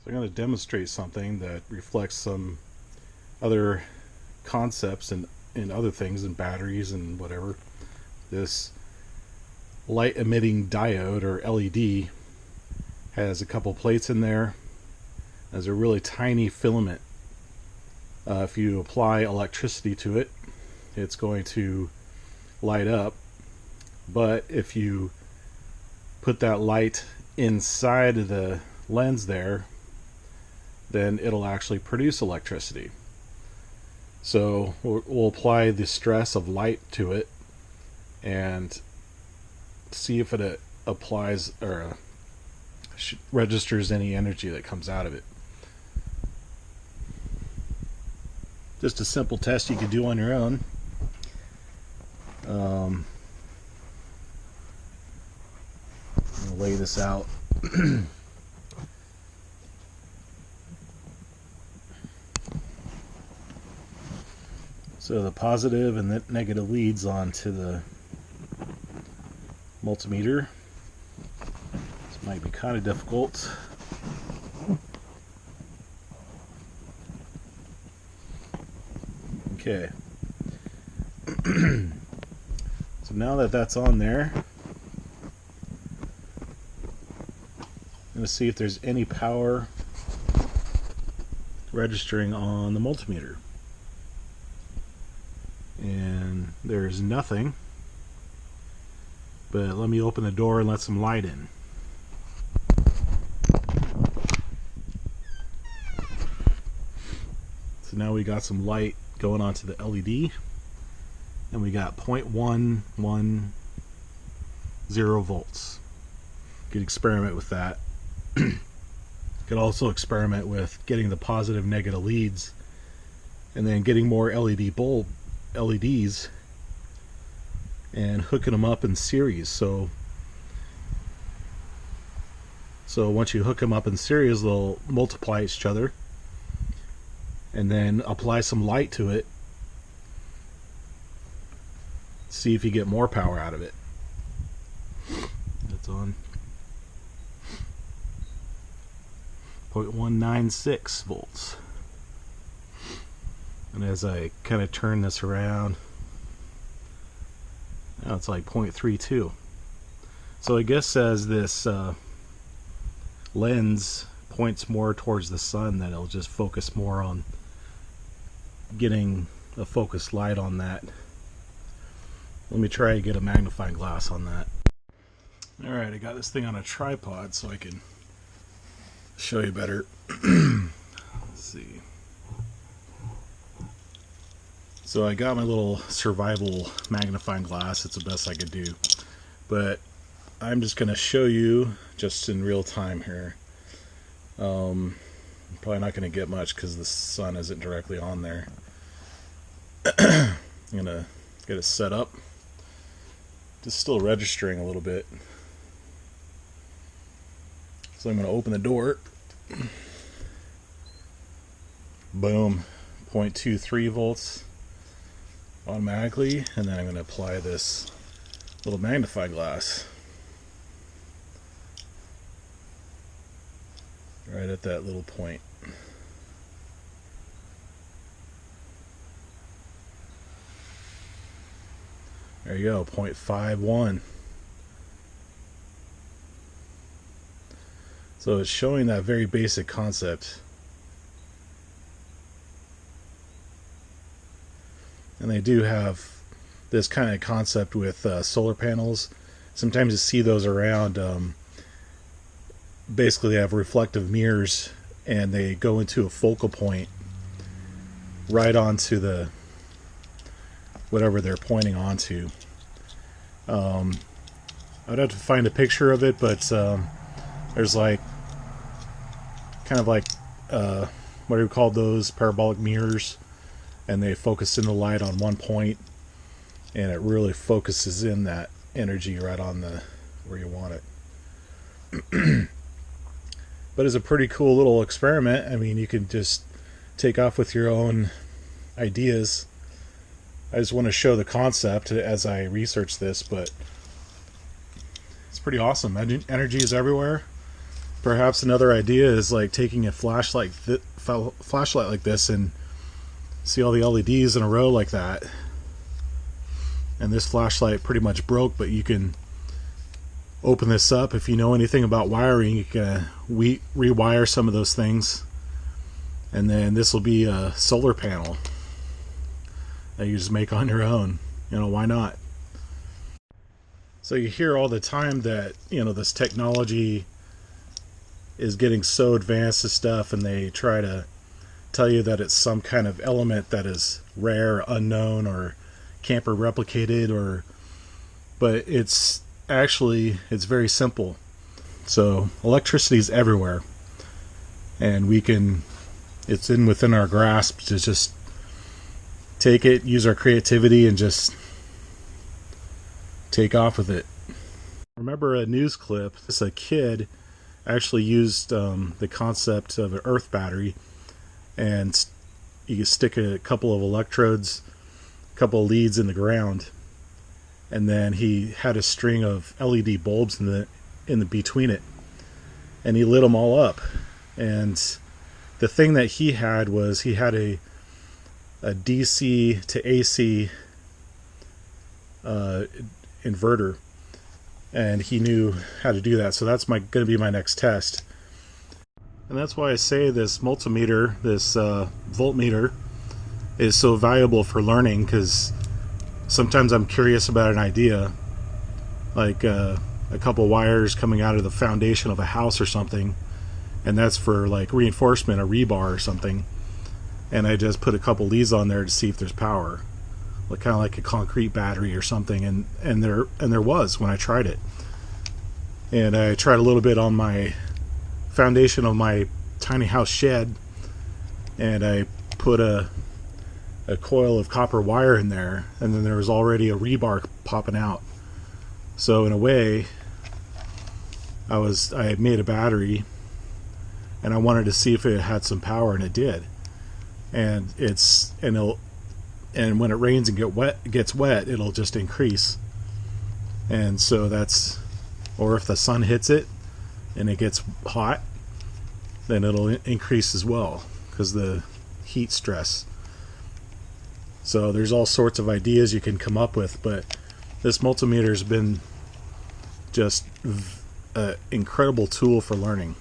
So I'm going to demonstrate something that reflects some other concepts and other things in batteries and whatever. This light emitting diode, or LED, has a couple plates in there. There's a really tiny filament. If you apply electricity to it, it's going to light up. But if you put that light inside of the lens there, then it'll actually produce electricity. So we'll apply the stress of light to it and see if it applies or registers any energy that comes out of it. Just a simple test you could do on your own. I'll lay this out. So the positive and the negative leads onto the multimeter. This might be kind of difficult. Okay. So now that that's on there, I'm going to see if there's any power registering on the multimeter. And there's nothing, but let me open the door and let some light in. So now we got some light going onto the LED, and we got 0.110 volts. You could experiment with that. You could also experiment with getting the positive negative leads and then getting more LEDs and hooking them up in series. So once you hook them up in series, they'll multiply each other, and then apply some light to it. See if you get more power out of it. That's on 0.196 volts. And as I kind of turn this around, now it's like 0.32. So I guess as this lens points more towards the sun, that it'll just focus more on getting a focused light on that. Let me try to get a magnifying glass on that. Alright, I got this thing on a tripod so I can show you better. Let's see. So I got my little survival magnifying glass. It's the best I could do. But I'm just going to show you just in real time here. I'm probably not going to get much because the sun isn't directly on there. I'm going to get it set up. Just still registering a little bit. So I'm going to open the door. Boom. 0.23 volts automatically, and then I'm going to apply this little magnifying glass right at that little point. There you go, 0.51. So it's showing that very basic concept. And they do have this kind of concept with solar panels. Sometimes you see those around. Basically, they have reflective mirrors, and they go into a focal point right onto the whatever they're pointing onto. I'd have to find a picture of it, but there's like kind of like what do you call those, parabolic mirrors, and they focus in the light on one point, and it really focuses in that energy right on the where you want it. But it's a pretty cool little experiment. I mean, you can just take off with your own ideas. I just want to show the concept as I research this, but it's pretty awesome. Energy is everywhere. Perhaps another idea is like taking a flashlight like this and see all the LEDs in a row like that. And this flashlight pretty much broke, but you can open this up. If you know anything about wiring, you can rewire some of those things, and then this will be a solar panel that you just make on your own. You know, why not? So you hear all the time that, you know, this technology is getting so advanced and stuff, and they try to tell you that it's some kind of element that is rare, unknown, or can't be replicated, but it's very simple. So electricity is everywhere, and it's within our grasp to just take it, use our creativity, and just take off with it. Remember a news clip? It's a kid actually used the concept of an earth battery, and you could stick a couple of electrodes, a couple of leads in the ground, and then he had a string of LED bulbs in the between it, and he lit them all up. And the thing that he had was he had a DC to AC inverter, and he knew how to do that. So that's going to be my next test. And that's why I say this multimeter, this voltmeter, is so valuable for learning, because sometimes I'm curious about an idea, like a couple wires coming out of the foundation of a house or something, and that's for like reinforcement, a rebar or something, and I just put a couple leads on there to see if there's power, like kind of like a concrete battery or something, and there was when I tried it. And I tried a little bit on my foundation of my tiny house shed, and I put a coil of copper wire in there, and then there was already a rebar popping out. So in a way, I had made a battery, and I wanted to see if it had some power, and it did. And when it rains and gets wet, it'll just increase. And so or if the sun hits it and it gets hot, then it'll increase as well, because the heat stress. So there's all sorts of ideas you can come up with, but this multimeter has been just an incredible tool for learning.